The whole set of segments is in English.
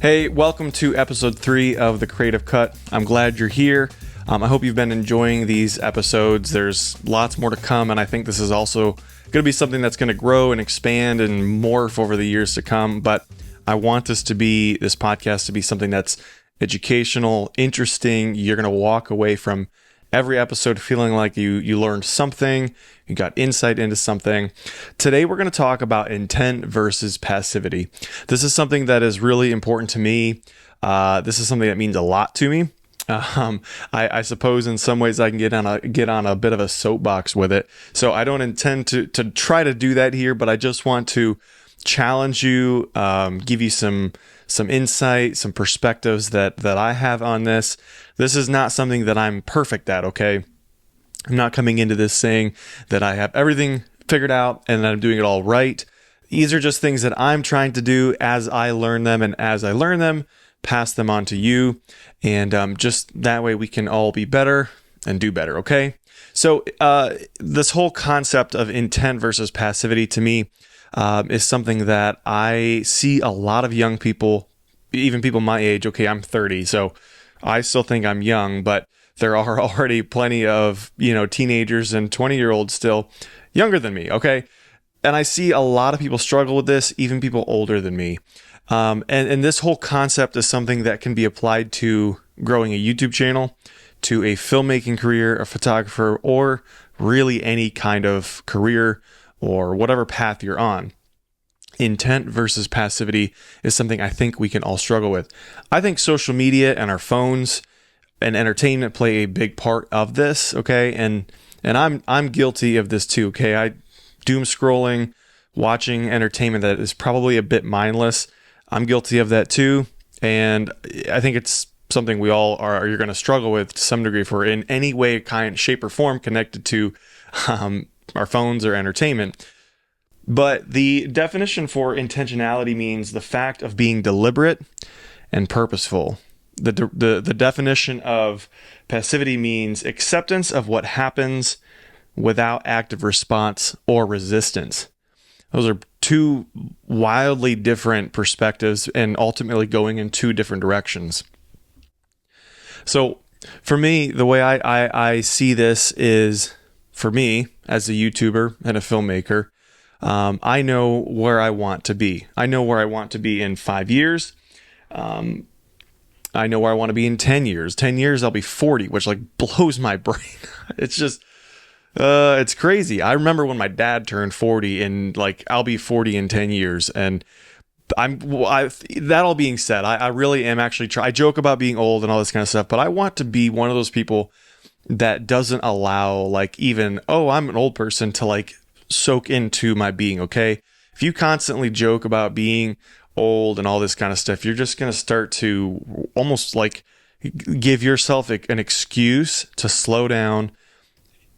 Hey, welcome to episode 3 of The Creative Cut. I'm glad you're here. I hope you've been enjoying these episodes. There's lots more to come, and I think this is also going to be something that's going to grow and expand and morph over the years to come. But I want this podcast to be something that's educational, interesting. You're going to walk away from every episode feeling like you learned something, you got insight into something. Today, we're going to talk about intent versus passivity. This is something that is really important to me. This is something that means a lot to me. I suppose in some ways I can get on a bit of a soapbox with it. So I don't intend to try to do that here, but I just want to challenge you, give you some insight, some perspectives that I have on this. This is not something that I'm perfect at, okay? I'm not coming into this saying that I have everything figured out and that I'm doing it all right. These are just things that I'm trying to do as I learn them, and as I learn them, pass them on to you. And just that way we can all be better and do better, okay? So this whole concept of intent versus passivity to me is something that I see a lot of young people, even people my age. Okay, I'm 30, so I still think I'm young, but there are already plenty of, teenagers and 20-year-olds still younger than me, okay? And I see a lot of people struggle with this, even people older than me. And this whole concept is something that can be applied to growing a YouTube channel, to a filmmaking career, a photographer, or really any kind of career or whatever path you're on. Intent versus passivity is something I think we can all struggle with. I think social media and our phones and entertainment play a big part of this, okay? And I'm guilty of this too, okay? I doom scrolling, watching entertainment that is probably a bit mindless. I'm guilty of that too, and I think it's something we all you're going to struggle with to some degree if we're in any way, kind, shape, or form connected to our phones or entertainment. But the definition for intentionality means the fact of being deliberate and purposeful. The definition of passivity means acceptance of what happens without active response or resistance. Those are two wildly different perspectives and ultimately going in two different directions. So for me, the way I see this is, for me as a YouTuber and a filmmaker, I know where I want to be. I know where I want to be in 5 years. I know where I want to be in 10 years. 10 years, I'll be 40, which blows my brain. It's just, it's crazy. I remember when my dad turned 40 and I'll be 40 in 10 years. And that all being said, I really am actually I joke about being old and all this kind of stuff, but I want to be one of those people that doesn't allow I'm an old person to soak into my being, okay? If you constantly joke about being old and all this kind of stuff, you're just going to start to almost give yourself an excuse to slow down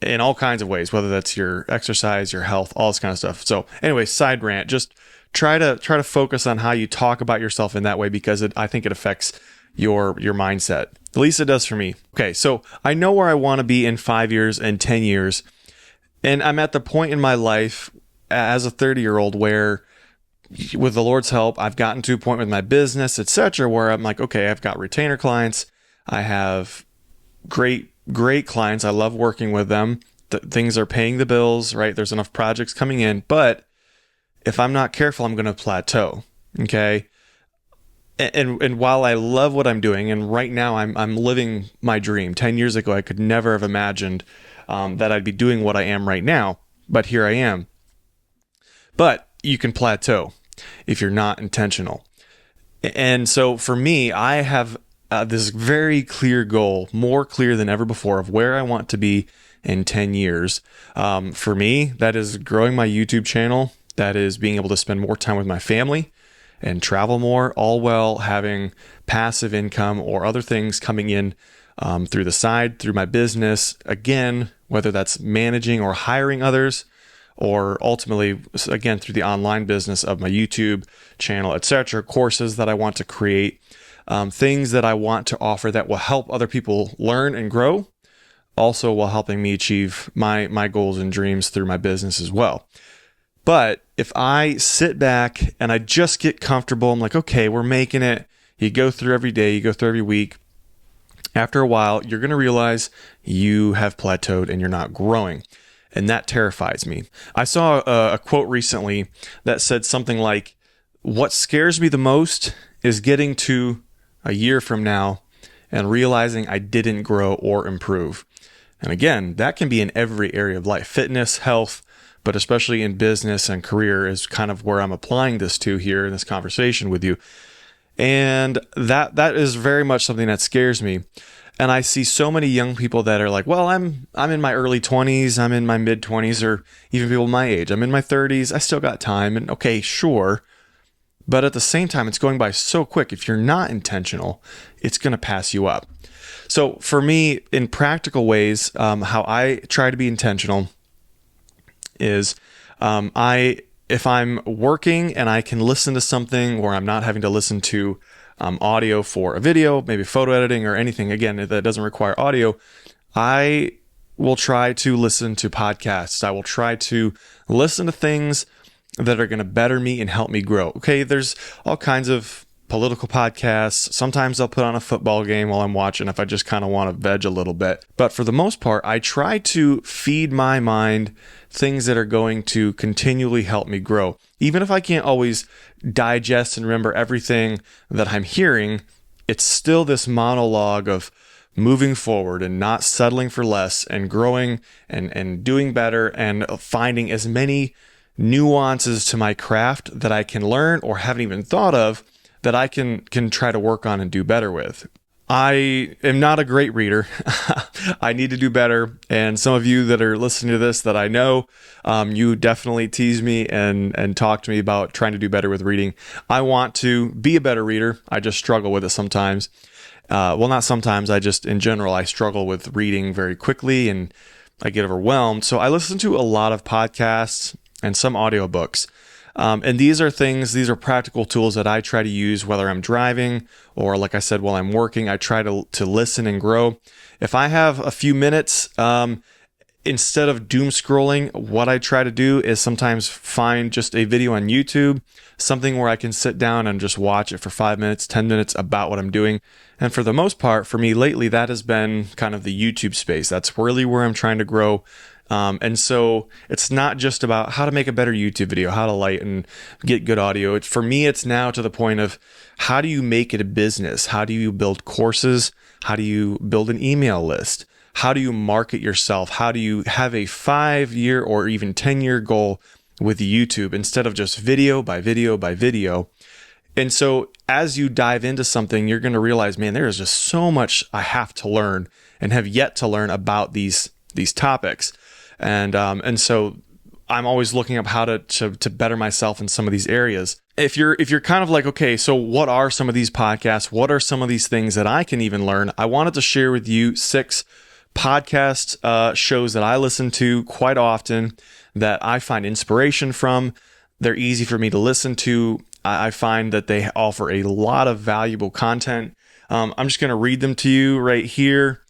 in all kinds of ways, whether that's your exercise, your health, all this kind of stuff. So anyway, side rant, just try to focus on how you talk about yourself in that way, because I think it affects your mindset. At least it does for me. Okay, so I know where I want to be in 5 years and 10 years. And I'm at the point in my life as a 30-year-old where, with the Lord's help, I've gotten to a point with my business, etc., where I'm okay, I've got retainer clients. I have great clients. I love working with them. Things are paying the bills, right? There's enough projects coming in. But if I'm not careful, I'm going to plateau, okay? And while I love what I'm doing, and right now I'm living my dream. 10 years ago, I could never have imagined that I'd be doing what I am right now, but here I am. But you can plateau if you're not intentional. And so for me, I have this very clear goal, more clear than ever before, of where I want to be in 10 years. For me, that is growing my YouTube channel. That is being able to spend more time with my family and travel more, all while having passive income or other things coming in through the side, through my business. Again, whether that's managing or hiring others, or ultimately, again, through the online business of my YouTube channel, etc., courses that I want to create, things that I want to offer that will help other people learn and grow, also while helping me achieve my goals and dreams through my business as well. But if I sit back and I just get comfortable, I'm okay, we're making it. you go through every day, you go through every week. After a while, you're going to realize you have plateaued and you're not growing. And that terrifies me. I saw a quote recently that said something like, what scares me the most is getting to a year from now and realizing I didn't grow or improve. And again, that can be in every area of life, fitness, health, but especially in business and career is kind of where I'm applying this to here in this conversation with you. And that is very much something that scares me. And I see so many young people that are like, well, I'm in my early 20s, I'm in my mid 20s, or even people my age. I'm in my 30s, I still got time. And okay, sure. But at the same time, it's going by so quick. If you're not intentional, it's going to pass you up. So for me, in practical ways, how I try to be intentional is if I'm working and I can listen to something where I'm not having to listen to audio for a video, maybe photo editing or anything, again, that doesn't require audio, I will try to listen to podcasts. I will try to listen to things that are going to better me and help me grow. Okay, there's all kinds of political podcasts. Sometimes I'll put on a football game while I'm watching if I just kind of want to veg a little bit. But for the most part, I try to feed my mind things that are going to continually help me grow. Even if I can't always digest and remember everything that I'm hearing, it's still this monologue of moving forward and not settling for less and growing and doing better and finding as many nuances to my craft that I can learn or haven't even thought of that I can try to work on and do better with. I am not a great reader. I need to do better. And some of you that are listening to this that I know, you definitely tease me and talk to me about trying to do better with reading. I want to be a better reader. I just struggle with it sometimes. Well, not sometimes. In general, I struggle with reading very quickly and I get overwhelmed. So I listen to a lot of podcasts and some audiobooks. And these are practical tools that I try to use whether I'm driving or, like I said, while I'm working. I try to listen and grow. If I have a few minutes, instead of doom scrolling, what I try to do is sometimes find just a video on YouTube, something where I can sit down and just watch it for 5 minutes, 10 minutes about what I'm doing. And for the most part, for me lately, that has been kind of the YouTube space. That's really where I'm trying to grow. And so it's not just about how to make a better YouTube video, how to light and get good audio. For me, it's now to the point of how do you make it a business? How do you build courses? How do you build an email list? How do you market yourself? How do you have a 5-year or even 10-year goal with YouTube instead of just video by video by video? And so as you dive into something, you're going to realize, man, there is just so much I have to learn and have yet to learn about these topics. And so I'm always looking up how to better myself in some of these areas. If you're kind of like, okay, so what are some of these podcasts? What are some of these things that I can even learn? I wanted to share with you 6 podcast shows that I listen to quite often that I find inspiration from. They're easy for me to listen to. I find that they offer a lot of valuable content. I'm just going to read them to you right here.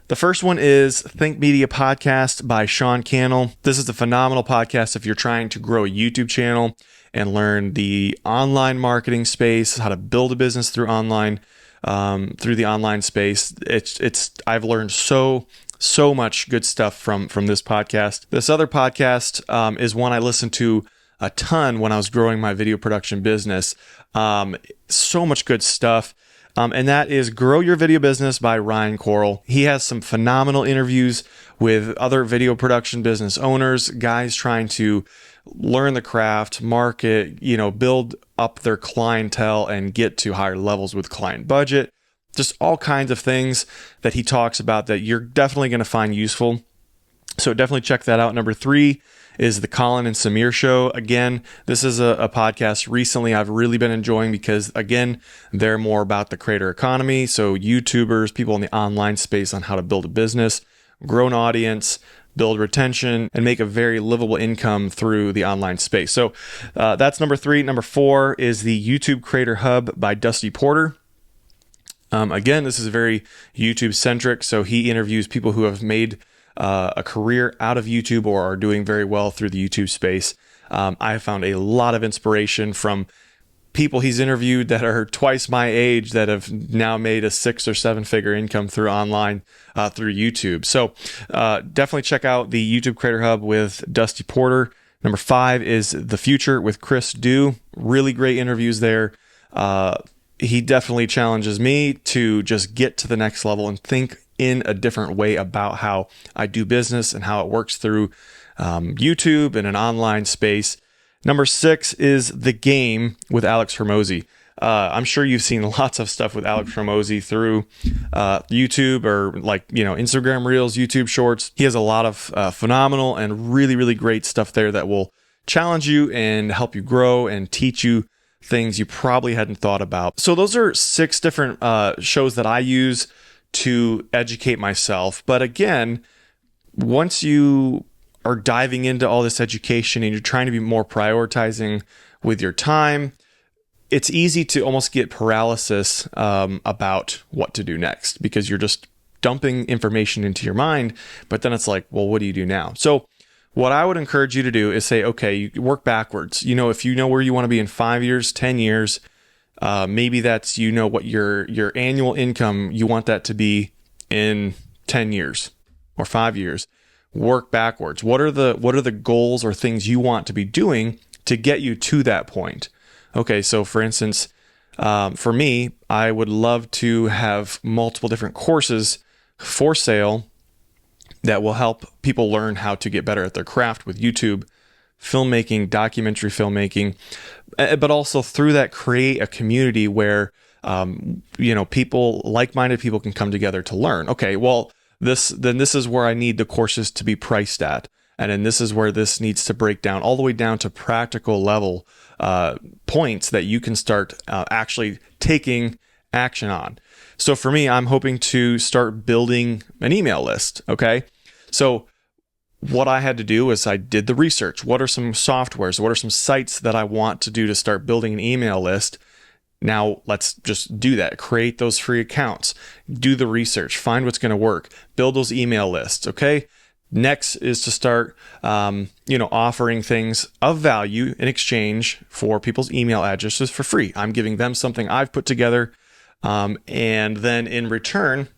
The first one is Think Media Podcast by Sean Cannell. This is a phenomenal podcast if you're trying to grow a YouTube channel and learn the online marketing space, how to build a business through the online space. I've learned so much good stuff from this podcast. This other podcast is one I listened to a ton when I was growing my video production business. So much good stuff. And that is Grow Your Video Business by Ryan Coral. He has some phenomenal interviews with other video production business owners, guys trying to learn the craft, market, build up their clientele and get to higher levels with client budget. Just all kinds of things that he talks about that you're definitely going to find useful. So definitely check that out. Number 3 is the Colin and Samir Show. Again, this is a podcast recently I've really been enjoying because, again, they're more about the creator economy. So YouTubers, people in the online space on how to build a business, grow an audience, build retention, and make a very livable income through the online space. So that's number 3. Number 4 is the YouTube Creator Hub by Dusty Porter. Again, this is very YouTube centric. So he interviews people who have made a career out of YouTube or are doing very well through the YouTube space. I have found a lot of inspiration from people he's interviewed that are twice my age that have now made a 6 or 7 figure income through online, through YouTube. So definitely check out the YouTube Creator Hub with Dusty Porter. Number 5 is The Future with Chris Dew. Really great interviews there. He definitely challenges me to just get to the next level and think in a different way about how I do business and how it works through YouTube and an online space. Number 6 is The Game with Alex Hormozi. I'm sure you've seen lots of stuff with Alex Hormozi through YouTube or Instagram Reels, YouTube Shorts. He has a lot of phenomenal and really, really great stuff there that will challenge you and help you grow and teach you things you probably hadn't thought about. So those are 6 different shows that I use to educate myself. But again, once you are diving into all this education and you're trying to be more prioritizing with your time, it's easy to almost get paralysis about what to do next, because you're just dumping information into your mind. But then it's like, well, what do you do now? So what I would encourage you to do is say, okay, you work backwards. If you know where you want to be in 5 years, 10 years, maybe that's, what your annual income, you want that to be in 10 years or 5 years. Work backwards. What are the goals or things you want to be doing to get you to that point? Okay, so for instance, for me, I would love to have multiple different courses for sale that will help people learn how to get better at their craft with YouTube, filmmaking, documentary filmmaking, but also through that create a community where, people, like-minded people can come together to learn. Okay, well, this is where I need the courses to be priced at. And then this is where this needs to break down all the way down to practical level points that you can start actually taking action on. So for me, I'm hoping to start building an email list. Okay. So what I had to do is I did the research. What are some softwares? What are some sites that I want to do to start building an email list? Now let's just do that. Create those free accounts, do the research, find what's going to work, build those email lists. Okay. Next is to start, offering things of value in exchange for people's email addresses for free. I'm giving them something I've put together. And then in return,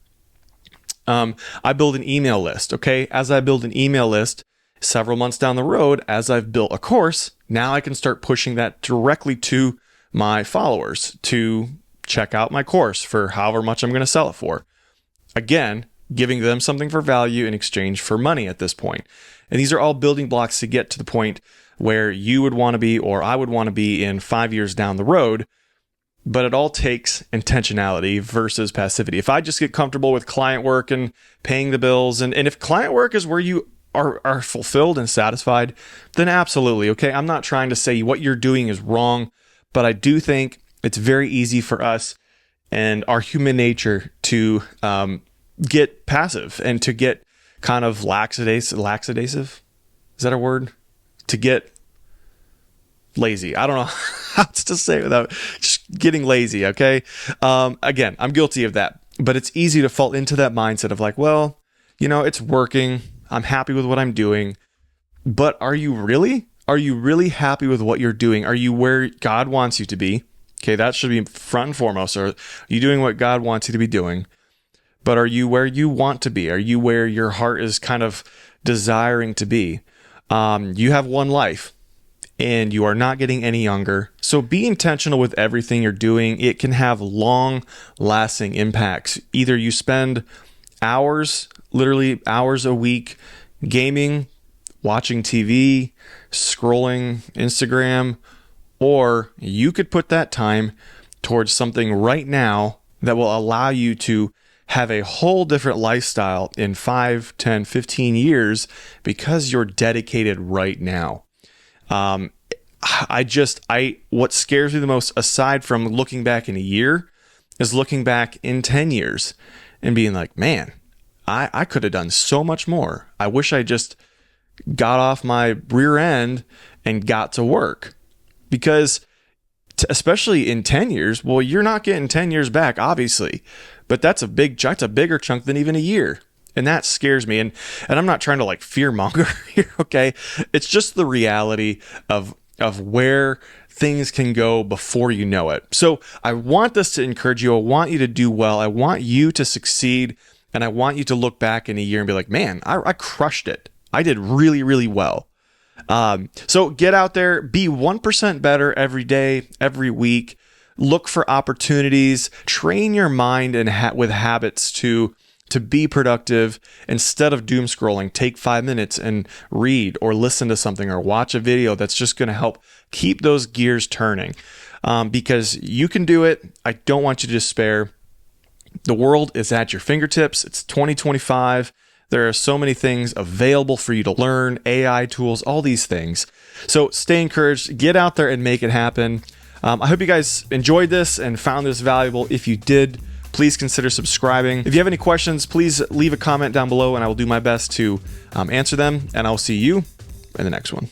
I build an email list. Okay. As I build an email list, several months down the road, as I've built a course, now I can start pushing that directly to my followers to check out my course for however much I'm going to sell it for. Again, giving them something for value in exchange for money at this point. And these are all building blocks to get to the point where you would want to be, or I would want to be in 5 years down the road. But it all takes intentionality versus passivity. If I just get comfortable with client work and paying the bills, and if client work is where you are fulfilled and satisfied, then absolutely. Okay. I'm not trying to say what you're doing is wrong, but I do think it's very easy for us and our human nature to get passive and to get kind of lackadaisical. Is that a word? To get lazy. I don't know how to say it without just getting lazy. Okay. Again, I'm guilty of that, but it's easy to fall into that mindset of like, well, it's working. I'm happy with what I'm doing, but are you really happy with what you're doing? Are you where God wants you to be? Okay. That should be front and foremost. Are you doing what God wants you to be doing? But are you where you want to be? Are you where your heart is kind of desiring to be? You have one life and you are not getting any younger. So be intentional with everything you're doing. It can have long lasting impacts. Either you spend hours, literally hours a week, gaming, watching TV, scrolling Instagram, or you could put that time towards something right now that will allow you to have a whole different lifestyle in 5, 10, 15 years because you're dedicated right now. What scares me the most, aside from looking back in a year, is looking back in 10 years and being like, man, I could have done so much more. I wish I just got off my rear end and got to work. Because especially in 10 years, well, you're not getting 10 years back, obviously, but that's a bigger chunk than even a year. And that scares me. And I'm not trying to like fear monger here. Okay. It's just the reality of where things can go before you know it. So I want this to encourage you. I want you to do well. I want you to succeed. And I want you to look back in a year and be like, man, I crushed it. I did really, really well. So get out there, be 1% better every day, every week. Look for opportunities, train your mind and with habits to be productive. Instead of doom scrolling, take 5 minutes and read or listen to something or watch a video that's just going to help keep those gears turning. Because you can do it. I don't want you to despair. The world is at your fingertips. It's 2025. There are so many things available for you to learn, AI tools, all these things. So stay encouraged, get out there and make it happen. I hope you guys enjoyed this and found this valuable. If you did, please consider subscribing. If you have any questions, please leave a comment down below and I will do my best to answer them. And I'll see you in the next one.